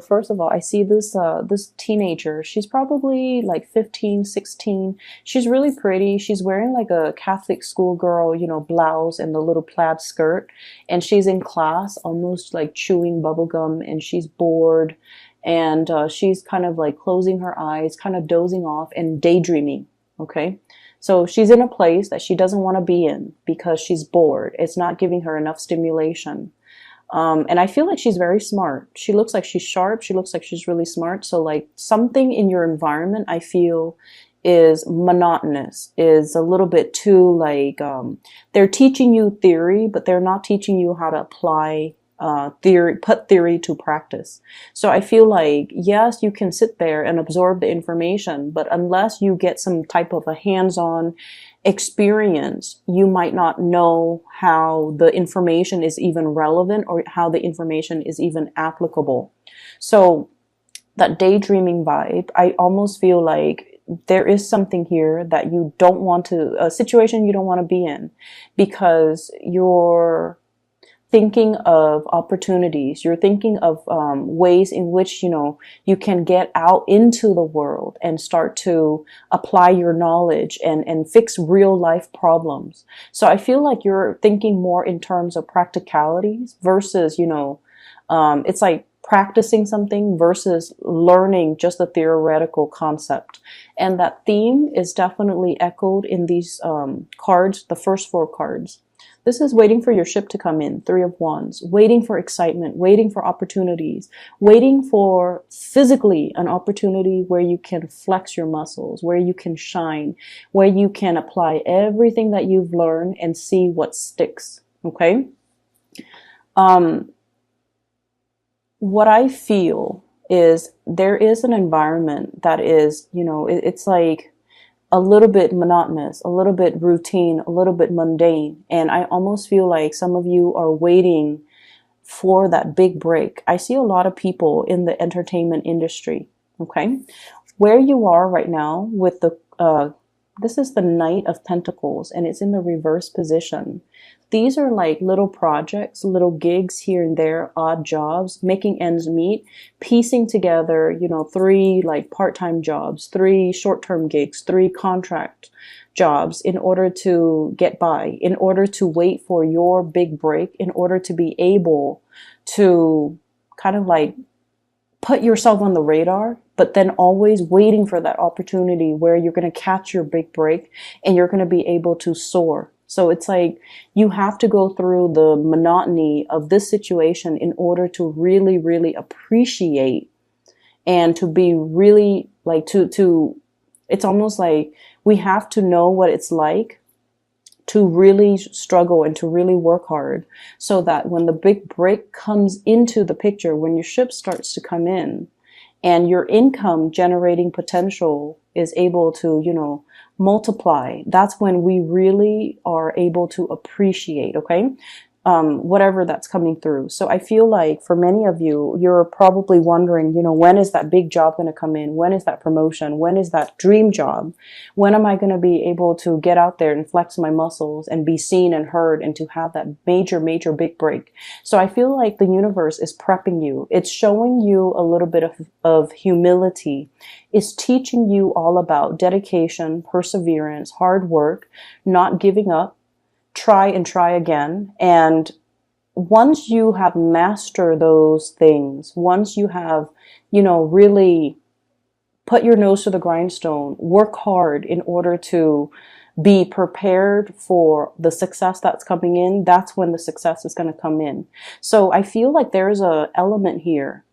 First of all, I see this teenager. She's probably like 15, 16. She's really pretty. She's wearing like a Catholic schoolgirl, blouse and the little plaid skirt. And she's in class, almost like chewing bubble gum, and she's bored. And she's kind of like closing her eyes, kind of dozing off and daydreaming. Okay. So she's in a place that she doesn't want to be in because she's bored. It's not giving her enough stimulation. And I feel like she's very smart. She looks like she's sharp. She looks like she's really smart. So like something in your environment, I feel is monotonous, is a little bit too like, they're teaching you theory, but they're not teaching you how to apply theory, put theory to practice. So I feel like, yes, you can sit there and absorb the information, but unless you get some type of a hands-on experience, you might not know how the information is even relevant or how the information is even applicable. So that daydreaming vibe, I almost feel like there is something here that you don't want to, a situation you don't want to be in, because you're thinking of opportunities. You're thinking of ways in which, you can get out into the world and start to apply your knowledge and fix real life problems. So I feel like you're thinking more in terms of practicalities versus, it's like practicing something versus learning just a theoretical concept. And that theme is definitely echoed in these cards, the first four cards. This is waiting for your ship to come in, Three of Wands, waiting for excitement, waiting for opportunities, waiting for physically an opportunity where you can flex your muscles, where you can shine, where you can apply everything that you've learned and see what sticks, okay? What I feel is there is an environment that is, it's like a little bit monotonous, a little bit routine, a little bit mundane. And I almost feel like some of you are waiting for that big break. I see a lot of people in the entertainment industry, okay? Where you are right now with this is the Knight of Pentacles and it's in the reverse position. These are like little projects, little gigs here and there, odd jobs, making ends meet, piecing together, 3 like part-time jobs, 3 short-term gigs, 3 contract jobs in order to get by, in order to wait for your big break, in order to be able to kind of like put yourself on the radar, but then always waiting for that opportunity where you're going to catch your big break and you're going to be able to soar. So it's like you have to go through the monotony of this situation in order to really, really appreciate and to be really like it's almost like we have to know what it's like to really struggle and to really work hard so that when the big break comes into the picture, when your ship starts to come in and your income generating potential is able to, multiply, that's when we really are able to appreciate, okay? Whatever that's coming through. So I feel like for many of you, you're probably wondering, when is that big job going to come in? When is that promotion? When is that dream job? When am I going to be able to get out there and flex my muscles and be seen and heard and to have that major, major big break? So I feel like the universe is prepping you. It's showing you a little bit of humility. It's teaching you all about dedication, perseverance, hard work, not giving up, try and try again. And once you have mastered those things, once you have, really put your nose to the grindstone, work hard in order to be prepared for the success that's coming in, that's when the success is going to come in. So I feel like there's a element here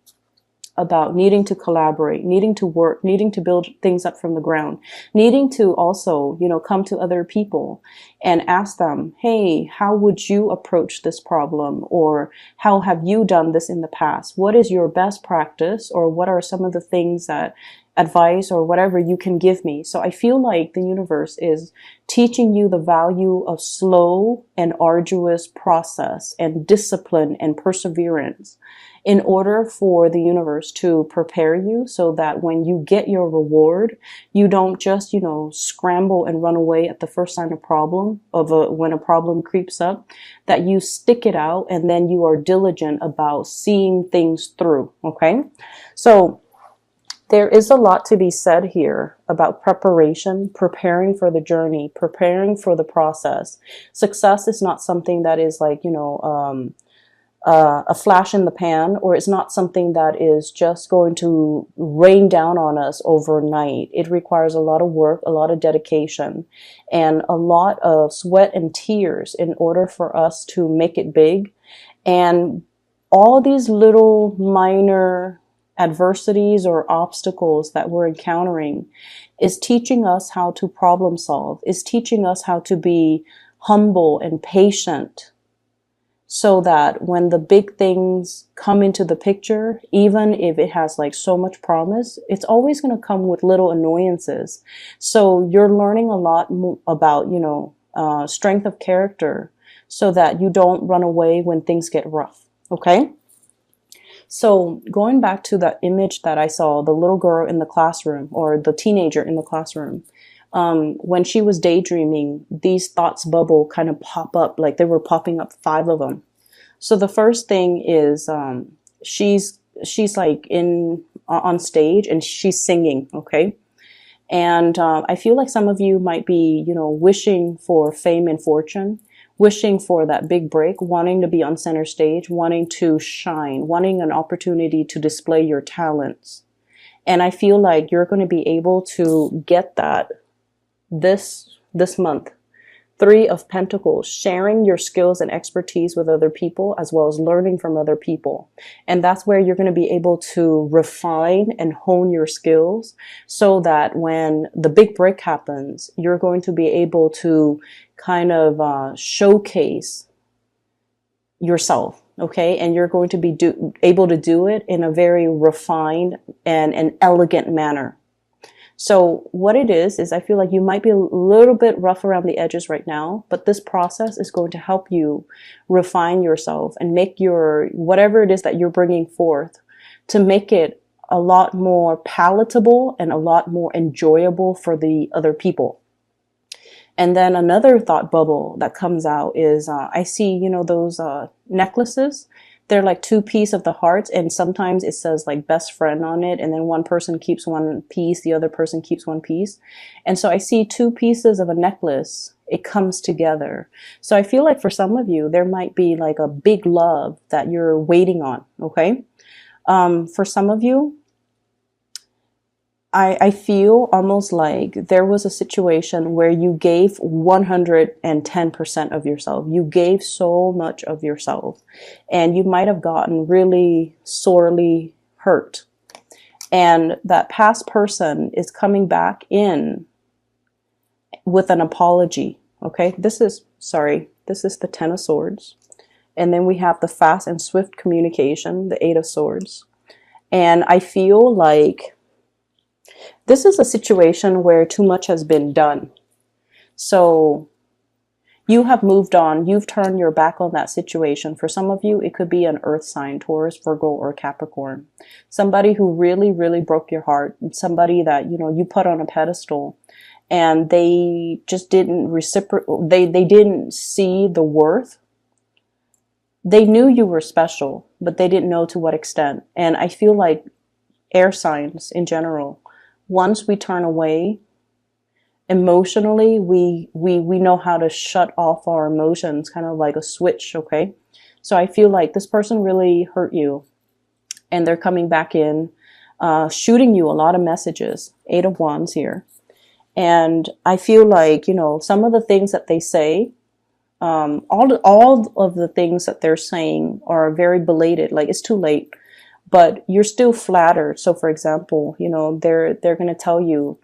about needing to collaborate, needing to work, needing to build things up from the ground, needing to also, come to other people and ask them, hey, how would you approach this problem? Or how have you done this in the past? What is your best practice? Or what are some of the things that advice or whatever you can give me? So I feel like the universe is teaching you the value of slow and arduous process and discipline and perseverance. in order for the universe to prepare you so that when you get your reward, you don't just, scramble and run away at the first sign of when a problem creeps up, that you stick it out and then you are diligent about seeing things through. Okay. So there is a lot to be said here about preparation, preparing for the journey, preparing for the process. Success is not something that is like, a flash in the pan, or it's not something that is just going to rain down on us overnight. It requires a lot of work, a lot of dedication, and a lot of sweat and tears in order for us to make it big. And all these little minor adversities or obstacles that we're encountering is teaching us how to problem solve, is teaching us how to be humble and patient, so that when the big things come into the picture, even if it has like so much promise, it's always going to come with little annoyances. So you're learning a lot about, strength of character, so that you don't run away when things get rough. Okay. So going back to that image that I saw, the little girl in the classroom, or the teenager in the classroom, when she was daydreaming, these thoughts bubble kind of pop up, like they were popping up, 5 of them. So the first thing is, she's like on stage and she's singing. Okay. And, I feel like some of you might be, wishing for fame and fortune, wishing for that big break, wanting to be on center stage, wanting to shine, wanting an opportunity to display your talents. And I feel like you're going to be able to get that this month. 3 of Pentacles, sharing your skills and expertise with other people, as well as learning from other people. And that's where you're going to be able to refine and hone your skills, so that when the big break happens, you're going to be able to kind of showcase yourself. Okay. And you're going to be able to do it in a very refined and an elegant manner. So what it is I feel like you might be a little bit rough around the edges right now, but this process is going to help you refine yourself and make your, whatever it is that you're bringing forth, to make it a lot more palatable and a lot more enjoyable for the other people. And then another thought bubble that comes out is, I see, those necklaces. They're like 2 pieces of the hearts, and sometimes it says like best friend on it, and then one person keeps 1 piece, the other person keeps 1 piece. And so I see 2 pieces of a necklace. It comes together. So I feel like for some of you, there might be like a big love that you're waiting on. Okay. For some of you, I feel almost like there was a situation where you gave 110% of yourself. You gave so much of yourself, and you might have gotten really sorely hurt. And that past person is coming back in with an apology. Okay. This is the 10 of Swords. And then we have the fast and swift communication, the 8 of Swords. And I feel like this is a situation where too much has been done. So you have moved on. You've turned your back on that situation. For some of you, it could be an earth sign, Taurus, Virgo, or Capricorn. Somebody who really, really broke your heart. Somebody that, you put on a pedestal, and they just didn't reciprocate. They didn't see the worth. They knew you were special, but they didn't know to what extent. And I feel like air signs in general, once we turn away emotionally, we know how to shut off our emotions, kind of like a switch. Okay. So I feel like this person really hurt you, and they're coming back in, shooting you a lot of messages. 8 of Wands here. And I feel like, some of the things that they say, all of the things that they're saying are very belated. Like, it's too late. But you're still flattered. So for example, they're going to tell you,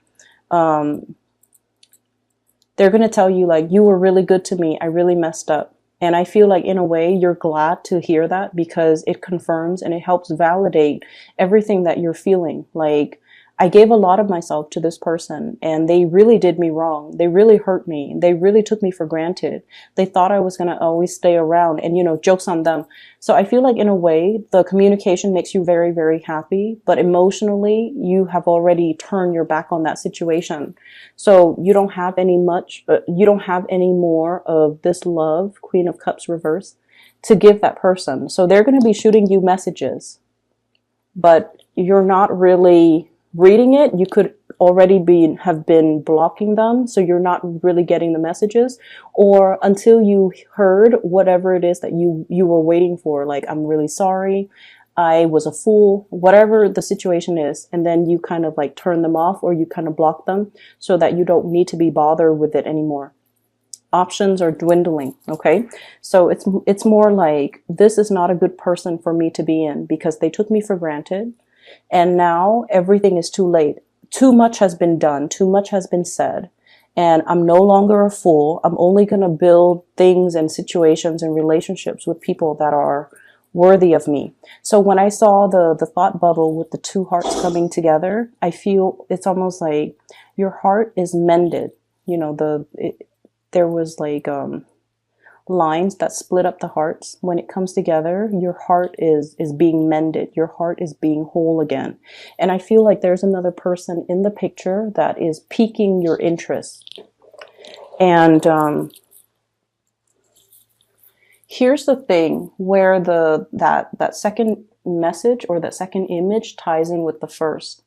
like, you were really good to me. I really messed up. And I feel like in a way you're glad to hear that, because it confirms and it helps validate everything that you're feeling. Like, I gave a lot of myself to this person and they really did me wrong. They really hurt me. They really took me for granted. They thought I was going to always stay around and, jokes on them. So I feel like in a way, the communication makes you very, very happy, but emotionally you have already turned your back on that situation. So you don't have you don't have any more of this love, Queen of Cups reverse, to give that person. So they're going to be shooting you messages, but you're not really reading it. You could already have been blocking them, so you're not really getting the messages, or until you heard whatever it is that you were waiting for, like, I'm really sorry, I was a fool, whatever the situation is, and then you kind of like turn them off or you kind of block them so that you don't need to be bothered with it anymore. Options are dwindling. Okay, so it's more like, this is not a good person for me to be in because they took me for granted. And now everything is too late. Too much has been done. Too much has been said. And I'm no longer a fool. I'm only going to build things and situations and relationships with people that are worthy of me. So when I saw the thought bubble with the two hearts coming together, I feel it's almost like your heart is mended. There was like lines that split up the hearts. When it comes together, your heart is being mended. Your heart is being whole again. And I feel like there's another person in the picture that is piquing your interest. And here's the thing where that second message or that second image ties in with the first.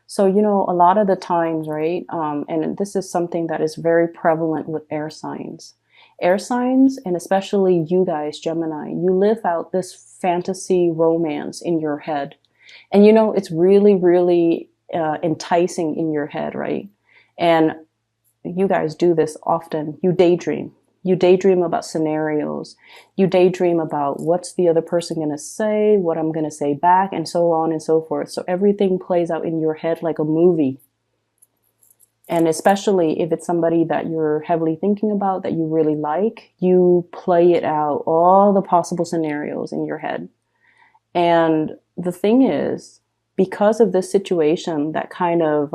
So, a lot of the times, right? And this is something that is very prevalent with air signs. Air signs, and especially you guys, Gemini, you live out this fantasy romance in your head. And it's really, really enticing in your head, right? And you guys do this often. You daydream. You daydream about scenarios. You daydream about what's the other person going to say, what I'm going to say back, and so on and so forth. So everything plays out in your head like a movie. And especially if it's somebody that you're heavily thinking about, that you really like, you play it out, all the possible scenarios in your head. And the thing is, because of this situation that kind of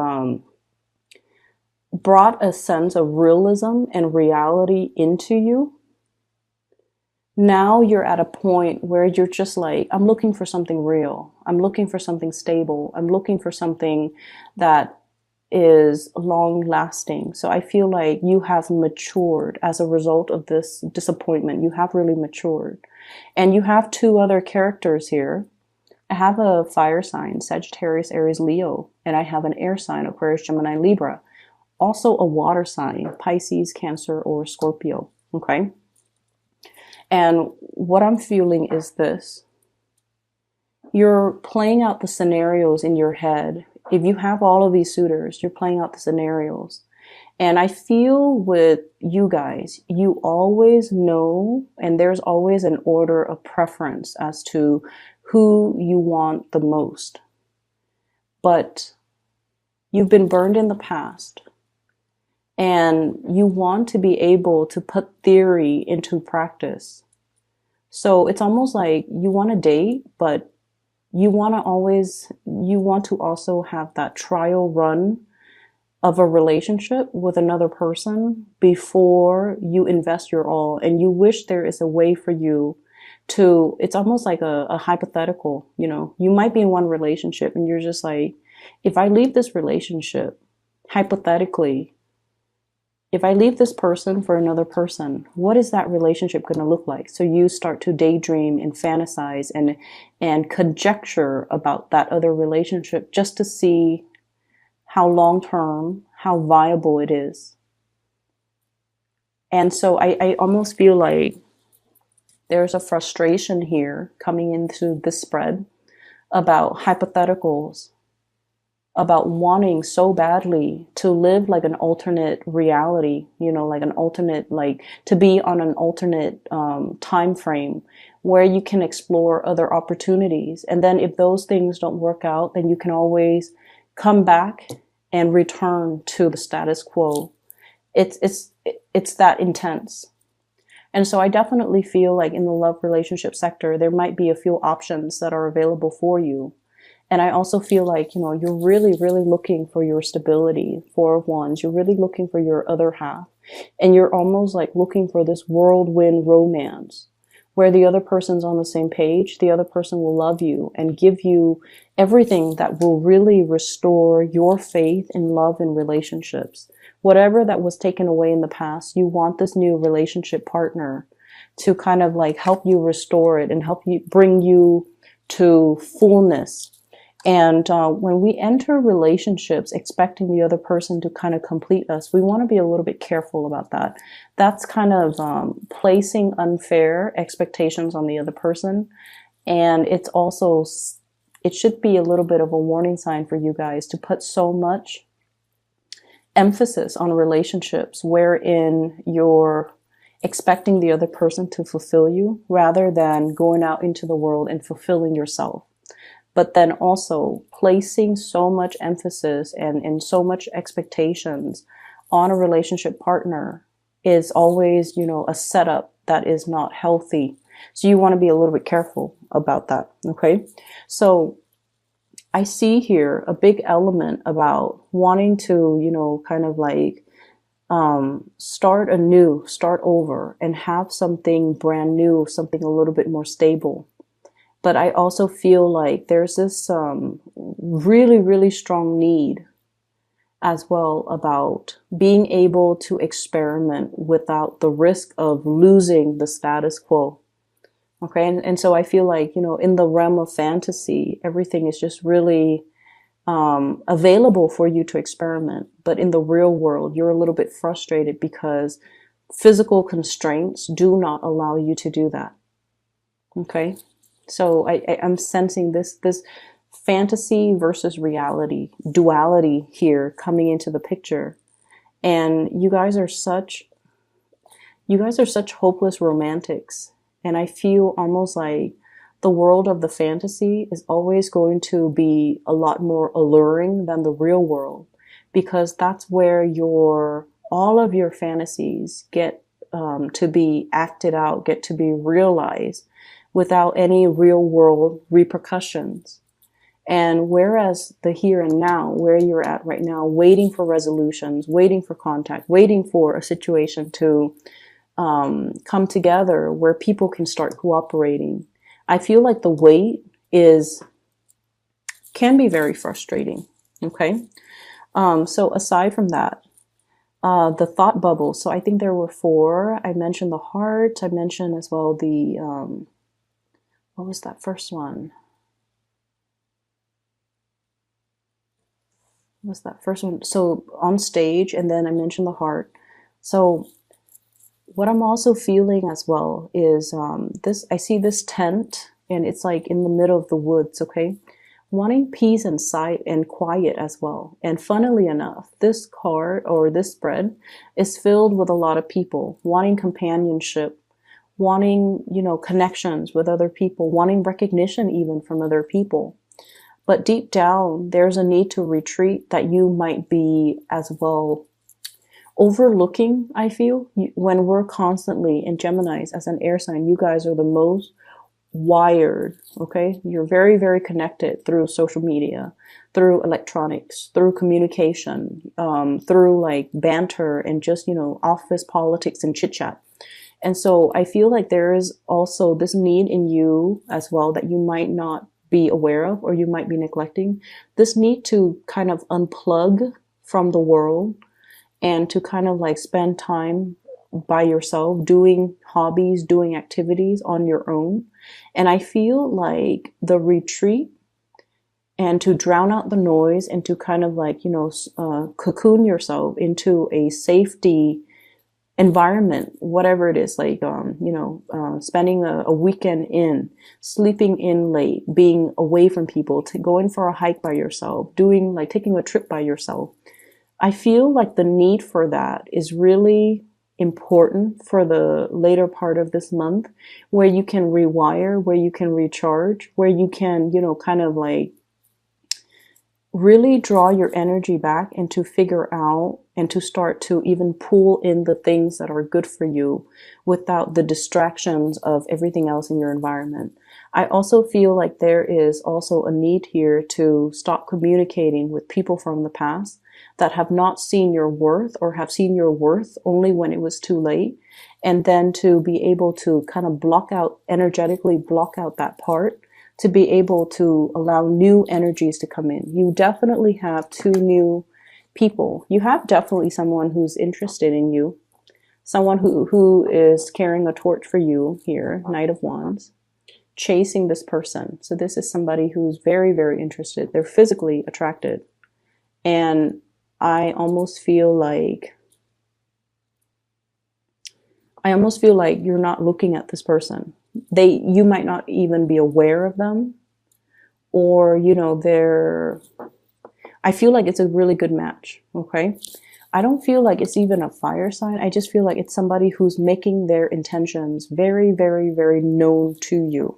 brought a sense of realism and reality into you, now you're at a point where you're just like, I'm looking for something real. I'm looking for something stable. I'm looking for something that is long lasting. So I feel like you have matured as a result of this disappointment. You have really matured. And you have two other characters here. I have a fire sign, Sagittarius, Aries, Leo, and I have an air sign, Aquarius, Gemini, Libra. Also a water sign, Pisces, Cancer, or Scorpio. Okay. And what I'm feeling is this. You're playing out the scenarios in your head. If you have all of these suitors, you're playing out the scenarios. And I feel with you guys, you always know, and there's always an order of preference as to who you want the most. But you've been burned in the past. And you want to be able to put theory into practice. So it's almost like you want to date, but you want to also have that trial run of a relationship with another person before you invest your all. And you wish there is a way for you to, it's almost like a hypothetical, you might be in one relationship and you're just like, if I leave this relationship, hypothetically, if I leave this person for another person, what is that relationship going to look like? So you start to daydream and fantasize and conjecture about that other relationship just to see how long-term, how viable it is. And so I almost feel like there's a frustration here coming into this spread about hypotheticals, about wanting so badly to live like an alternate reality, like an alternate, like to be on an alternate time frame where you can explore other opportunities. And then if those things don't work out, then you can always come back and return to the status quo. It's that intense. And so I definitely feel like in the love relationship sector, there might be a few options that are available for you. And I also feel like, you're really, really looking for your stability, Four of Wands. You're really looking for your other half. And you're almost like looking for this whirlwind romance where the other person's on the same page. The other person will love you and give you everything that will really restore your faith in love and relationships. Whatever that was taken away in the past, you want this new relationship partner to kind of like help you restore it and help you bring you to fullness. And when we enter relationships expecting the other person to kind of complete us, we want to be a little bit careful about that. That's kind of placing unfair expectations on the other person. And it's also, it should be a little bit of a warning sign for you guys to put so much emphasis on relationships wherein you're expecting the other person to fulfill you rather than going out into the world and fulfilling yourself. But then also placing so much emphasis and so much expectations on a relationship partner is always, a setup that is not healthy. So you want to be a little bit careful about that. Okay. So I see here a big element about wanting to, kind of like, start anew, start over and have something brand new, something a little bit more stable. But I also feel like there's this really, really strong need as well about being able to experiment without the risk of losing the status quo. Okay. And so I feel like, in the realm of fantasy, everything is just really available for you to experiment. But in the real world, you're a little bit frustrated because physical constraints do not allow you to do that. Okay. So I'm sensing this fantasy versus reality duality here coming into the picture. And you guys are such hopeless romantics. And I feel almost like the world of the fantasy is always going to be a lot more alluring than the real world, because that's where all of your fantasies get to be acted out, get to be realized without any real world repercussions. And whereas the here and now, where you're at right now, waiting for resolutions, waiting for contact, waiting for a situation to come together where people can start cooperating, I feel like the wait can be very frustrating. Okay. So aside from that, the thought bubble. So I think there were 4. I mentioned the heart. I mentioned as well the, what was that first one? What was that first one? So on stage, and then I mentioned the heart. So what I'm also feeling as well is I see this tent and it's like in the middle of the woods, okay? Wanting peace and sight and quiet as well. And funnily enough, this card or this spread is filled with a lot of people wanting companionship, wanting, connections with other people, wanting recognition even from other people. But deep down, there's a need to retreat that you might be as well overlooking, I feel. When we're constantly in Geminis as an air sign, you guys are the most wired, okay? You're very, very connected through social media, through electronics, through communication, through like banter and just, office politics and chit chat. And so I feel like there is also this need in you as well that you might not be aware of or you might be neglecting. This need to kind of unplug from the world and to kind of like spend time by yourself, doing hobbies, doing activities on your own. And I feel like the retreat and to drown out the noise and to kind of like, cocoon yourself into a safety environment, whatever it is, like, spending a weekend in, sleeping in late, being away from people, going for a hike by yourself, taking a trip by yourself. I feel like the need for that is really important for the later part of this month, where you can rewire, where you can recharge, where you can, kind of like really draw your energy back and to figure out and to start to even pull in the things that are good for you without the distractions of everything else in your environment. I also feel like there is also a need here to stop communicating with people from the past that have not seen your worth or have seen your worth only when it was too late. And then to be able to kind of block out, energetically block out that part to be able to allow new energies to come in. You definitely have two new people. You have definitely someone who's interested in you, someone who is carrying a torch for you here, Knight of Wands, chasing this person. So this is somebody who's very, very interested. They're physically attracted. And I almost feel like you're not looking at this person. You might not even be aware of them, or, you know, I feel like it's a really good match. Okay. I don't feel like it's even a fire sign. I just feel like it's somebody who's making their intentions very, very, very known to you.